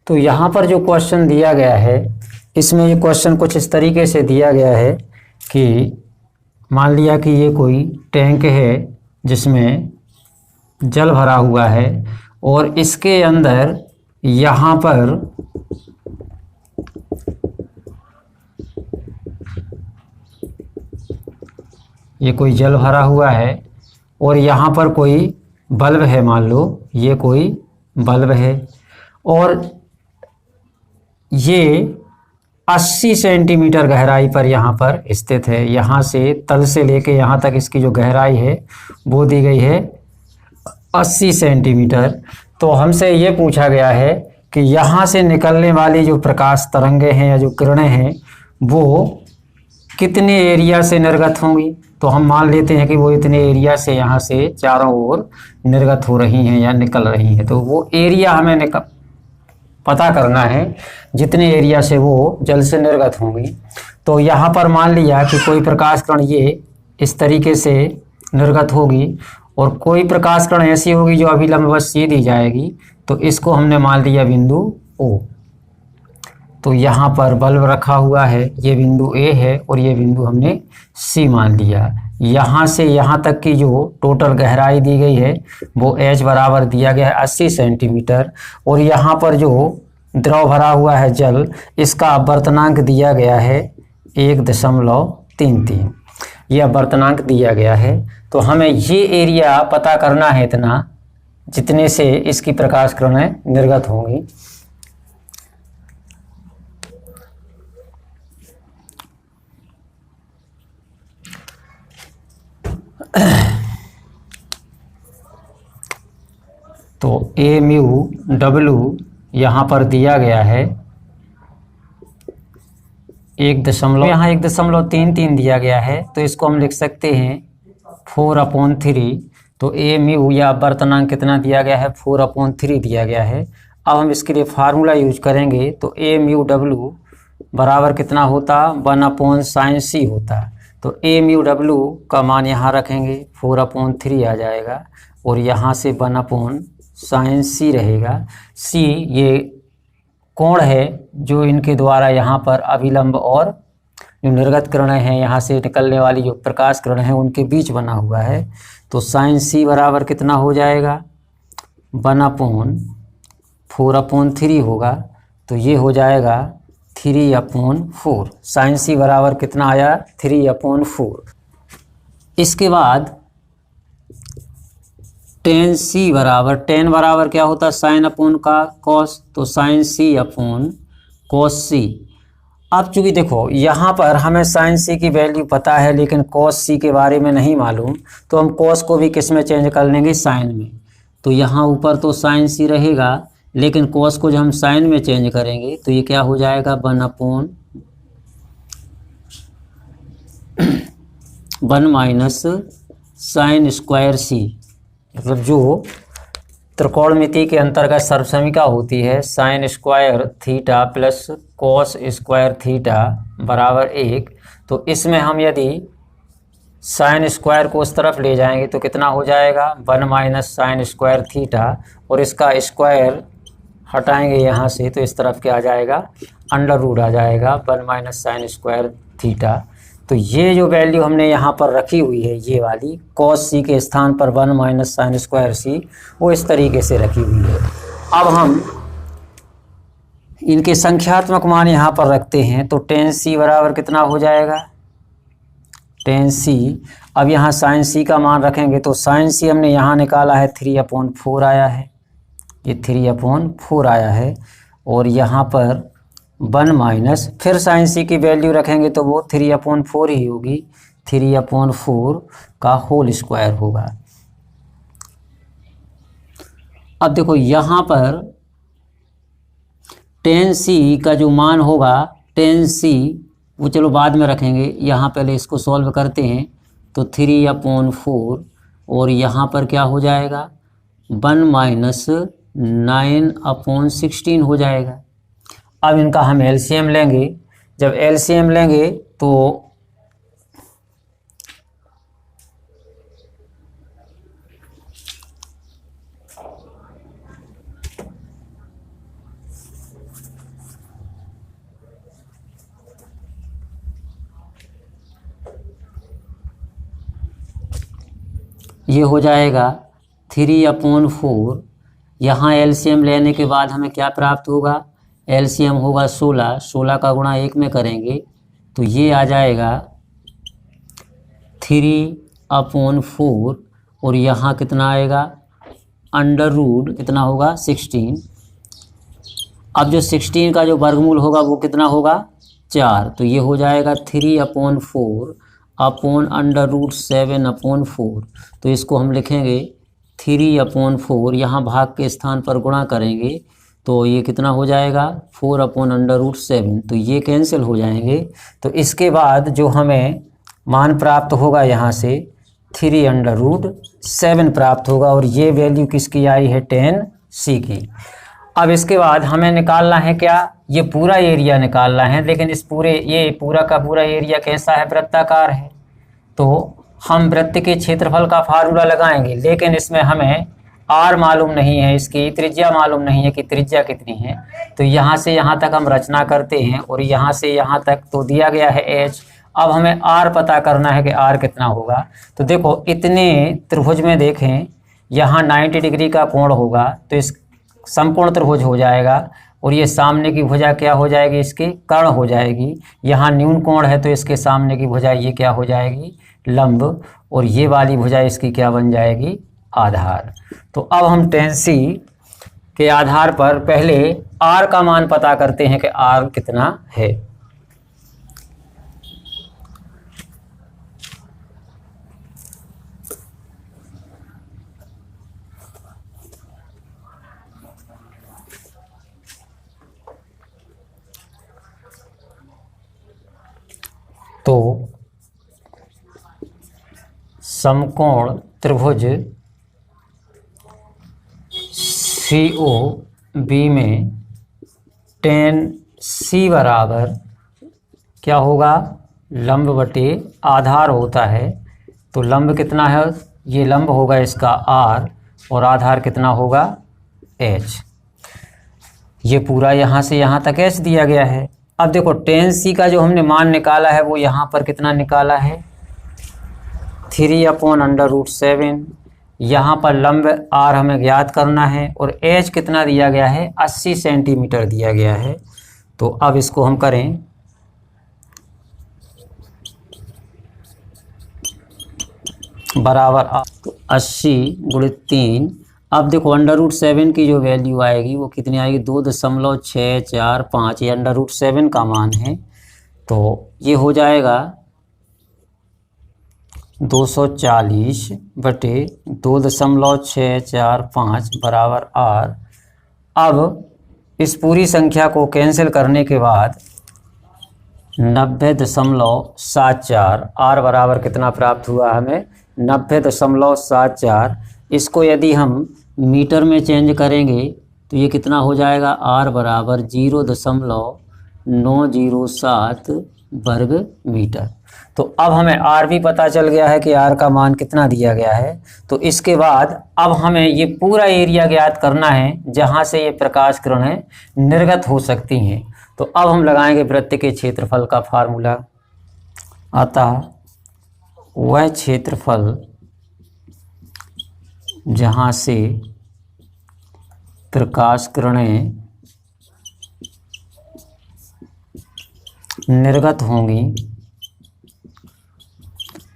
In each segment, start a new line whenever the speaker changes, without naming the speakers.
तो यहाँ पर जो क्वेश्चन दिया गया है, इसमें ये क्वेश्चन कुछ इस तरीके से दिया गया है कि मान लिया कि ये कोई टैंक है जिसमें जल भरा हुआ है और इसके अंदर यहाँ पर ये कोई जल भरा हुआ है और यहाँ पर कोई बल्ब है, मान लो ये कोई बल्ब है और ये 80 सेंटीमीटर गहराई पर यहाँ पर स्थित है। यहाँ से तल से लेके यहाँ तक इसकी जो गहराई है वो दी गई है 80 सेंटीमीटर। तो हमसे ये पूछा गया है कि यहाँ से निकलने वाली जो प्रकाश तरंगे हैं या जो किरणें हैं वो कितने एरिया से निर्गत होंगी। तो हम मान लेते हैं कि वो इतने एरिया से यहाँ से चारों ओर निर्गत हो रही हैं या निकल रही हैं। तो वो एरिया हमें पता करना है जितने एरिया से वो जल से निर्गत होंगी। तो यहाँ पर मान लिया कि कोई प्रकाश किरण ये इस तरीके से निर्गत होगी और कोई प्रकाश किरण ऐसी होगी जो अभिलंबवत सीधी जाएगी। तो इसको हमने मान लिया बिंदु ओ। तो यहाँ पर बल्ब रखा हुआ है, ये बिंदु ए है और ये बिंदु हमने सी मान लिया। यहाँ से यहाँ तक की जो टोटल गहराई दी गई है वो एच बराबर दिया गया है 80 सेंटीमीटर और यहाँ पर जो द्रव भरा हुआ है जल, इसका अपवर्तनांक दिया गया है 1.33। ये अपवर्तनांक दिया गया है। तो हमें ये एरिया पता करना है इतना जितने से इसकी प्रकाश किरणें निर्गत होंगी। तो ए म्यू डब्ल्यू यहाँ पर दिया गया है 1.33 दिया गया है। तो इसको हम लिख सकते हैं 4/3। तो ए म्यू या अपवर्तनांक कितना दिया गया है 4/3 दिया गया है। अब हम इसके लिए फार्मूला यूज करेंगे तो ए म्यू डब्ल्यू बराबर कितना होता 1/sin होता। तो ए म्यू डब्ल्यू का मान यहाँ रखेंगे 4/3 आ जाएगा और यहाँ से 1/sin रहेगा। सी ये कोण है जो इनके द्वारा यहाँ पर अभिलंब और जो निर्गत किरणें हैं यहाँ से निकलने वाली जो प्रकाश किरणें हैं उनके बीच बना हुआ है। तो sin बराबर कितना हो जाएगा 1/4/3 होगा। तो ये हो जाएगा 3/4। sin बराबर कितना आया 3/4। इसके बाद tan बराबर क्या होता है sin का cos। तो sin c अब चूंकि देखो यहाँ पर हमें sin की वैल्यू पता है लेकिन cos के बारे में नहीं मालूम, तो हम cos को भी किस में चेंज कर लेंगे sin में। तो यहाँ ऊपर तो sin रहेगा लेकिन cos को जब हम sin में चेंज करेंगे तो ये क्या हो जाएगा 1/1 sin² c। मतलब जो त्रिकोणमिति के अंतर्गत सर्वसमीका होती है sin² theta plus cos² theta बराबर 1। तो इसमें हम यदि sin² को उस तरफ ले जाएंगे तो कितना हो जाएगा 1 - sin² थीटा और इसका स्क्वायर हटाएंगे यहाँ से तो इस तरफ क्या आ जाएगा √ आ जाएगा 1 - sin² थीटा। तो ये जो वैल्यू हमने यहाँ पर रखी हुई है ये वाली cos c के स्थान पर 1 - sin² c वो इस तरीके से रखी हुई है। अब हम इनके संख्यात्मक मान यहाँ पर रखते हैं तो tan c बराबर कितना हो जाएगा tan c। अब यहाँ sin c का मान रखेंगे तो sin c हमने यहाँ निकाला है 3/4 आया है, ये 3/4 आया है और यहाँ पर 1 - फिर sin c की वैल्यू रखेंगे तो वो 3/4 ही होगी, 3/4 का होल स्क्वायर होगा। अब देखो यहाँ पर tan c का जो मान होगा tan c वो चलो बाद में रखेंगे, यहाँ पहले इसको सॉल्व करते हैं। तो 3/4 और यहाँ पर क्या हो जाएगा 1 - 9/16 हो जाएगा। अब इनका हम एलसीएम लेंगे, जब एलसीएम लेंगे तो ये हो जाएगा 3/4। यहाँ एलसीएम लेने के बाद हमें क्या प्राप्त होगा, एलसीएम होगा 16, 16 का गुणा 1 में करेंगे तो ये आ जाएगा 3/4 और यहाँ कितना आएगा √ कितना होगा 16। अब जो 16 का जो वर्गमूल होगा वो कितना होगा 4, तो ये हो जाएगा 3/4 अपॉन √7/4। तो इसको हम लिखेंगे 3/4, यहाँ भाग के स्थान पर गुणा करेंगे तो ये कितना हो जाएगा 4/√7, तो ये कैंसिल हो जाएंगे। तो इसके बाद जो हमें मान प्राप्त होगा यहाँ से 3/7 प्राप्त होगा और ये वैल्यू किसकी आई है 10c की। अब इसके बाद हमें निकालना है क्या, ये पूरा एरिया निकालना है, लेकिन ये पूरा का पूरा एरिया कैसा है, वृत्ताकार है। तो हम वृत्त के क्षेत्रफल का फार्मूला लगाएंगे, लेकिन इसमें हमें r मालूम नहीं है, इसकी त्रिज्या मालूम नहीं है कि त्रिज्या कितनी है। तो यहाँ से यहाँ तक हम रचना करते हैं और यहाँ से यहाँ तक तो दिया गया है h। अब हमें r पता करना है कि r कितना होगा। तो देखो इतने त्रिभुज में देखें, यहाँ 90 डिग्री का कोण होगा तो इस समकोण त्रिभुज हो जाएगा और ये सामने की भुजा क्या हो जाएगी, इसकी कर्ण हो जाएगी। यहाँ न्यून कोण है तो इसके सामने की भुजा ये क्या हो जाएगी, लंब, और ये वाली भुजा इसकी क्या बन जाएगी, आधार। तो अब हम 10c के आधार पर पहले r का मान पता करते हैं कि r कितना है। तो समकोण त्रिभुज COB में 10c बराबर क्या होगा, लंब बटे आधार होता है। तो लंब कितना है, ये लंब होगा इसका r और आधार कितना होगा h। ये पूरा यहाँ से यहाँ तक h दिया गया है। अब देखो 10c का जो हमने मान निकाला है वो यहाँ पर कितना निकाला है 3/√7। यहाँ पर लंब r हमें ज्ञात करना है और h कितना दिया गया है 80 सेंटीमीटर दिया गया है। तो अब इसको हम करें बराबर तो 80 × 3। अब देखो √7 की जो वैल्यू आएगी वो कितनी आएगी 2.645, ये √7 का मान है। तो ये हो जाएगा 240 बटे 2.645 बराबर r। अब इस पूरी संख्या को कैंसिल करने के बाद 90.74, r बराबर कितना प्राप्त हुआ हमें 90.74। इसको यदि हम मीटर में चेंज करेंगे तो ये कितना हो जाएगा, r बराबर 0.907 वर्ग मीटर। तो अब हमें r भी पता चल गया है कि r का मान कितना दिया गया है। तो इसके बाद अब हमें ये पूरा एरिया ज्ञात करना है जहाँ से ये प्रकाश किरणें निर्गत हो सकती हैं। तो अब हम लगाएंगे वृत्त के क्षेत्रफल का फार्मूला। अतः वह क्षेत्रफल जहाँ से प्रकाश किरणें निर्गत होंगी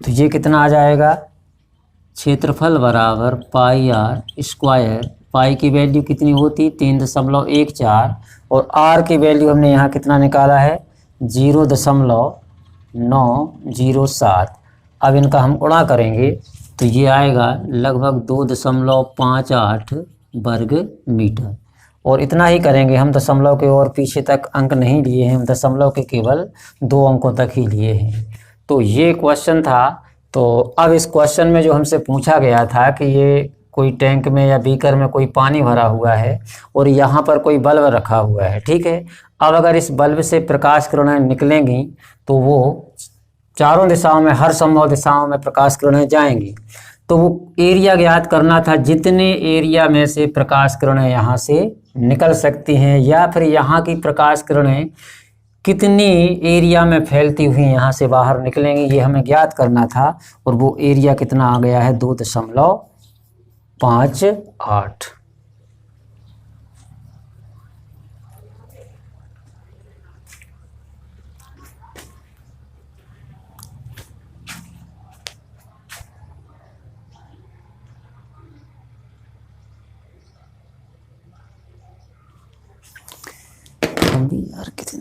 तो ये कितना आ जाएगा, क्षेत्रफल बराबर πr²। पाई की वैल्यू कितनी होती 3.14 और r की वैल्यू हमने यहाँ कितना निकाला है 0.907। अब इनका हम गुणा करेंगे तो ये आएगा लगभग 2.58 वर्ग मीटर। और इतना ही करेंगे, हम दशमलव के और पीछे तक अंक नहीं लिए हैं, हम दशमलव के केवल 2 अंकों तक ही लिए हैं। तो ये क्वेश्चन था। तो अब इस क्वेश्चन में जो हमसे पूछा गया था कि ये कोई टैंक में या बीकर में कोई पानी भरा हुआ है और यहाँ पर कोई बल्ब रखा हुआ है, ठीक है। अब अगर इस बल्ब से प्रकाश किरणें निकलेंगी तो वो चारों दिशाओं में, हर संभव दिशाओं में प्रकाश किरणें जाएंगी। तो वो एरिया ज्ञात करना था, जितने एरिया में से प्रकाश किरणें यहाँ से निकल सकती हैं या फिर यहाँ की प्रकाश किरणें कितनी एरिया में फैलती हुई यहाँ से बाहर निकलेंगी, ये हमें ज्ञात करना था। और वो एरिया कितना आ गया है, 2.58। यार कितनी